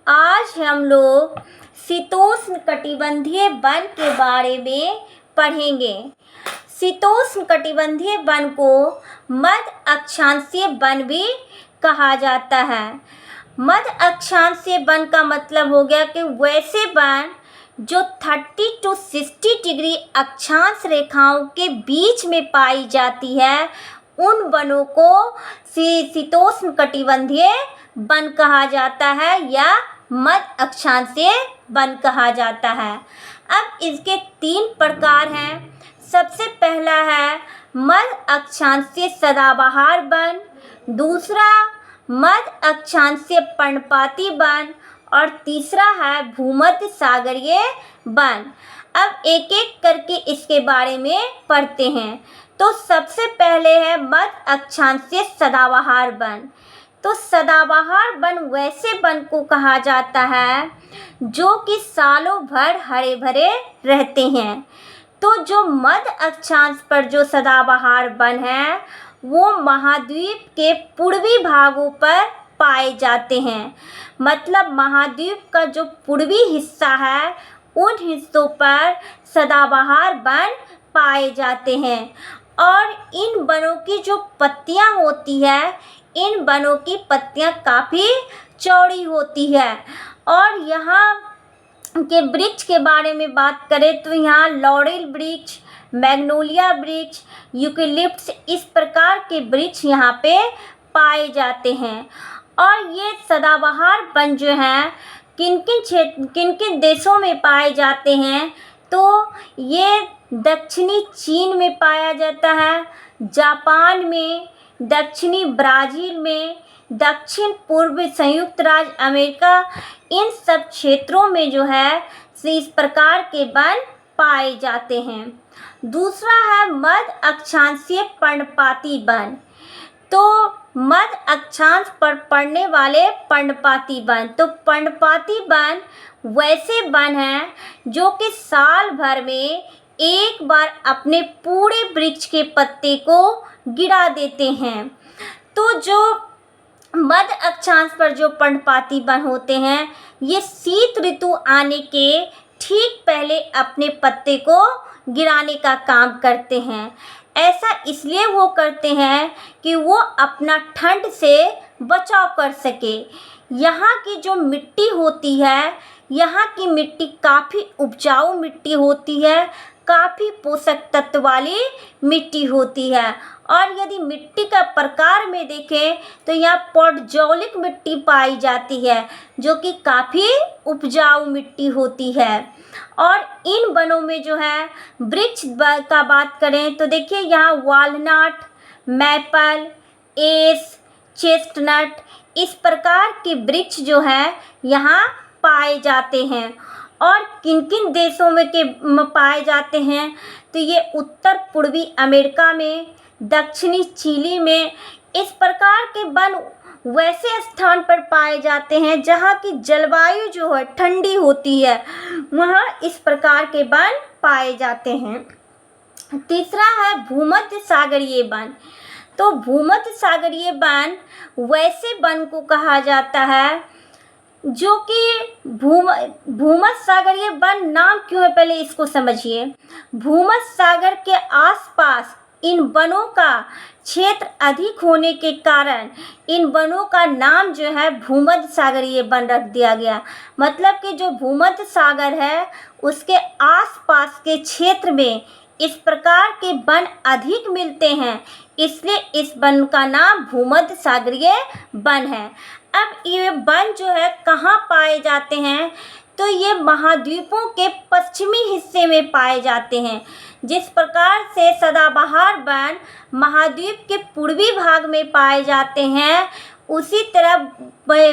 आज हम लोग शीतोष्णकटिबंधीय वन के बारे में पढ़ेंगे। शीतोष्णकटिबंधीय वन को मध्य अक्षांशीय वन भी कहा जाता है। मध्य अक्षांशीय वन का मतलब हो गया कि वैसे वन जो 30 to 60 डिग्री अक्षांश रेखाओं के बीच में पाई जाती है, उन वनों को शीतोष्णकटिबंधीय वन कहा जाता है या मध्य अक्षांशीय वन कहा जाता है। अब इसके 3 प्रकार हैं। सबसे पहला है मध्य अक्षांशीय सदाबहार वन, दूसरा मध्य अक्षांशीय पर्णपाती वन और तीसरा है भूमध्य सागरीय वन। अब एक एक करके इसके बारे में पढ़ते हैं। तो सबसे पहले है मध्य अक्षांशीय सदाबहार वन। तो सदाबहार वन वैसे वन को कहा जाता है जो कि सालों भर हरे भरे रहते हैं। तो जो मध्य अक्षांश पर जो सदाबहार वन है वो महाद्वीप के पूर्वी भागों पर पाए जाते हैं। मतलब महाद्वीप का जो पूर्वी हिस्सा है उन हिस्सों पर सदाबहार वन पाए जाते हैं। और इन वनों की जो पत्तियां होती है, इन वनों की पत्तियां काफ़ी चौड़ी होती है। और यहाँ के वृक्ष के बारे में बात करें तो यहाँ लॉरेल वृक्ष, मैग्नोलिया वृक्ष, यूकेलिप्टस इस प्रकार के वृक्ष यहाँ पे पाए जाते हैं। और ये सदाबहार वन जो हैं किन किन देशों में पाए जाते हैं, तो ये दक्षिणी चीन में पाया जाता है, जापान में, दक्षिणी ब्राज़ील में, दक्षिण पूर्व संयुक्त राज्य अमेरिका, इन सब क्षेत्रों में जो है इस प्रकार के वन पाए जाते हैं। दूसरा है मध्य अक्षांशीय पर्णपाती वन। तो मध्य अक्षांश पर पड़ने वाले पर्णपाती वन, तो पर्णपाती वन वैसे वन हैं जो कि साल भर में एक बार अपने पूरे वृक्ष के पत्ते को गिरा देते हैं। तो जो मध्य अक्षांश पर जो पर्णपाती वन होते हैं ये शीत ऋतु आने के ठीक पहले अपने पत्ते को गिराने का काम करते हैं। ऐसा इसलिए वो करते हैं कि वो अपना ठंड से बचाव कर सके। यहाँ की जो मिट्टी होती है, यहाँ की मिट्टी काफ़ी उपजाऊ मिट्टी होती है, काफ़ी पोषक तत्व वाली मिट्टी होती है। और यदि मिट्टी का प्रकार में देखें तो यहाँ पौडजौलिक मिट्टी पाई जाती है जो कि काफ़ी उपजाऊ मिट्टी होती है। और इन वनों में जो है वृक्ष का बात करें तो देखिए यहाँ वालनट, मैपल, एस, चेस्टनट इस प्रकार के वृक्ष जो है यहाँ पाए जाते हैं। और किन किन देशों में पाए जाते हैं, तो ये उत्तर पूर्वी अमेरिका में, दक्षिणी चिली में इस प्रकार के वन वैसे स्थान पर पाए जाते हैं जहाँ की जलवायु जो है ठंडी होती है, वहाँ इस प्रकार के वन पाए जाते हैं। तीसरा है भूमध्य सागरीय वन। तो भूमध्य सागरीय वन वैसे वन को कहा जाता है जो कि भूमध्य सागरीय वन नाम क्यों है पहले इसको समझिए। भूमध्य सागर के आसपास इन वनों का क्षेत्र अधिक होने के कारण इन वनों का नाम जो है भूमध्य सागरीय वन रख दिया गया। मतलब कि जो भूमध्य सागर है उसके आसपास के क्षेत्र में इस प्रकार के वन अधिक मिलते हैं, इसलिए इस वन का नाम भूमध्य सागरीय वन है। अब ये वन जो है कहाँ पाए जाते हैं, तो ये महाद्वीपों के पश्चिमी हिस्से में पाए जाते हैं। जिस प्रकार से सदाबहार वन महाद्वीप के पूर्वी भाग में पाए जाते हैं, उसी तरह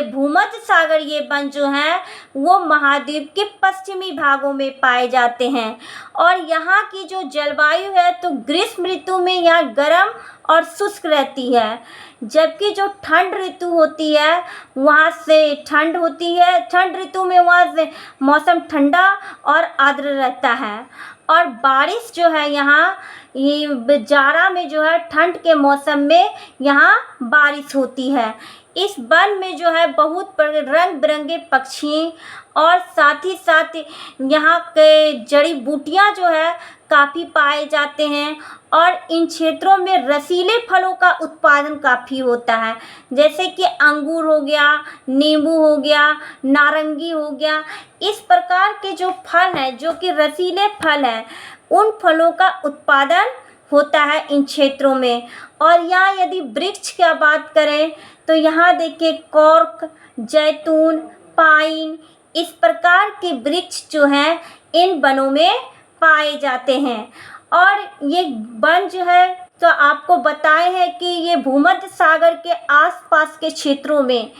भूमध्य सागरीय वन जो हैं वो महाद्वीप के पश्चिमी भागों में पाए जाते हैं। और यहाँ की जो जलवायु है तो ग्रीष्म ऋतु में यहाँ गर्म और शुष्क रहती है, जबकि जो ठंड ऋतु होती है वहाँ से ठंड होती है, ठंड ऋतु में वहाँ से मौसम ठंडा और आर्द्र रहता है। और बारिश जो है यहाँ ये जाड़ा में जो है ठंड के मौसम में यहाँ बारिश होती है। इस वन में जो है बहुत रंग बिरंगे पक्षी और साथ ही साथ यहाँ के जड़ी बूटियाँ जो है काफ़ी पाए जाते हैं। और इन क्षेत्रों में रसीले फलों का उत्पादन काफ़ी होता है, जैसे कि अंगूर हो गया, नींबू हो गया, नारंगी हो गया। इस प्रकार के जो फल हैं, जो कि रसीले फल हैं, उन फलों का उत्पादन होता है इन क्षेत्रों में। और यहाँ यदि वृक्ष की बात करें तो यहाँ देखिए कॉर्क, जैतून, पाइन, इस प्रकार के वृक्ष जो हैं इन वनों में पाए जाते हैं। और ये वन जो है तो आपको बताए हैं कि ये भूमध्य सागर के आसपास के क्षेत्रों में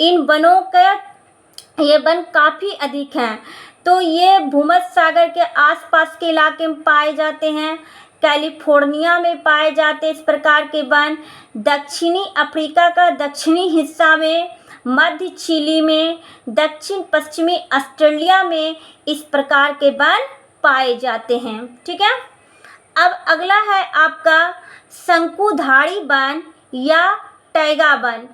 इन वनों का ये वन काफ़ी अधिक हैं। तो ये भूमध्य सागर के आसपास के इलाके में पाए जाते हैं। कैलिफोर्निया में पाए जाते इस प्रकार के वन, दक्षिणी अफ्रीका का दक्षिणी हिस्सा में, मध्य चिली में, दक्षिण पश्चिमी ऑस्ट्रेलिया में इस प्रकार के वन पाए जाते हैं। ठीक है। अब अगला है आपका शंकुधारी वन या टैगा वन।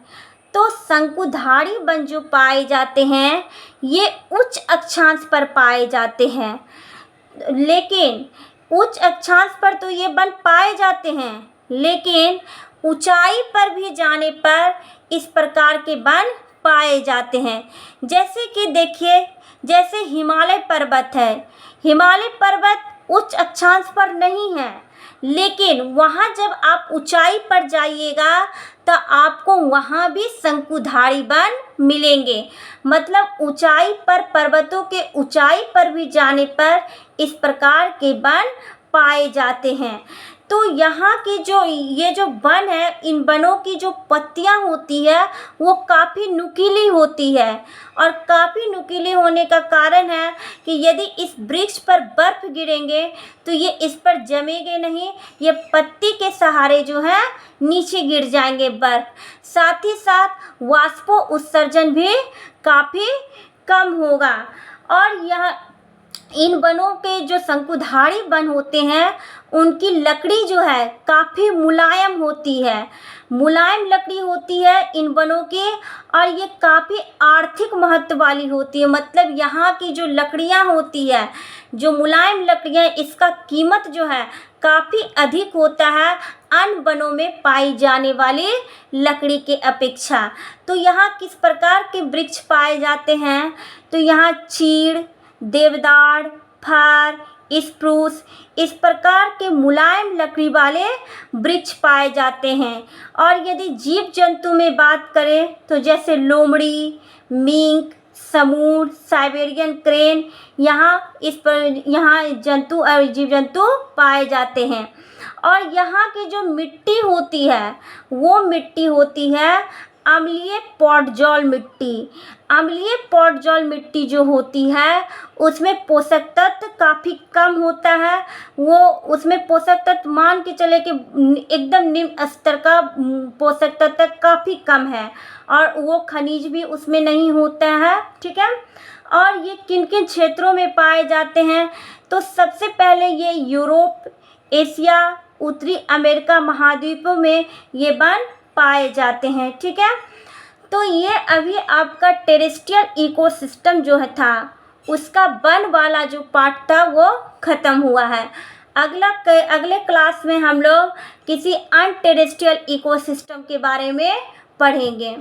तो शंकुधारी वन जो पाए जाते हैं ये उच्च अक्षांश पर पाए जाते हैं, लेकिन उच्च अक्षांश पर तो ये वन पाए जाते हैं, लेकिन ऊंचाई पर भी जाने पर इस प्रकार के वन पाए जाते हैं। जैसे कि देखिए, जैसे हिमालय पर्वत है, हिमालय पर्वत उच्च अक्षांश पर नहीं है, लेकिन वहाँ जब आप ऊंचाई पर जाइएगा तो आपको वहाँ भी शंकुधारी वन मिलेंगे। मतलब ऊंचाई पर, पर्वतों के ऊंचाई पर भी जाने पर इस प्रकार के वन पाए जाते हैं। तो यहाँ की जो ये जो वन है, इन वनों की जो पत्तियाँ होती है वो काफ़ी नुकीली होती है। और काफ़ी नुकीली होने का कारण है कि यदि इस वृक्ष पर बर्फ़ गिरेंगे तो ये इस पर जमेंगे नहीं, ये पत्ती के सहारे जो है नीचे गिर जाएंगे बर्फ़। साथ ही साथ वाष्पो उत्सर्जन भी काफ़ी कम होगा। और यह इन वनों के जो शंकुधारी वन होते हैं उनकी लकड़ी जो है काफ़ी मुलायम होती है, मुलायम लकड़ी होती है इन वनों की। और ये काफ़ी आर्थिक महत्व वाली होती है। मतलब यहाँ की जो लकड़ियाँ होती है, जो मुलायम लकड़ियाँ, इसका कीमत जो है काफ़ी अधिक होता है अन्य वनों में पाई जाने वाली लकड़ी के अपेक्षा। तो यहाँ किस प्रकार के वृक्ष पाए जाते हैं, तो यहाँ चीड़, देवदार, फर, स्प्रूस, इस प्रकार के मुलायम लकड़ी वाले वृक्ष पाए जाते हैं। और यदि जीव जंतु में बात करें तो जैसे लोमड़ी, मिंक, समूर, साइबेरियन क्रेन, यहाँ जंतु और जीव जंतु पाए जाते हैं। और यहाँ की जो मिट्टी होती है वो मिट्टी होती है अम्लीय पॉटजॉल मिट्टी। अम्लीय पॉटजॉल मिट्टी जो होती है उसमें पोषक तत्व काफ़ी कम होता है। वो उसमें पोषक तत्व मान के चले कि एकदम निम्न स्तर का पोषक तत्व काफ़ी कम है, और वो खनिज भी उसमें नहीं होता है। ठीक है। और ये किन किन क्षेत्रों में पाए जाते हैं, तो सबसे पहले ये यूरोप, एशिया, उत्तरी अमेरिका महाद्वीपों में ये वन पाए जाते हैं। ठीक है। तो ये अभी आपका टेरेस्ट्रियल इकोसिस्टम जो है था उसका वन वाला जो पार्ट था वो ख़त्म हुआ है। अगले क्लास में हम लोग किसी अनटेरेस्ट्रियल इकोसिस्टम के बारे में पढ़ेंगे।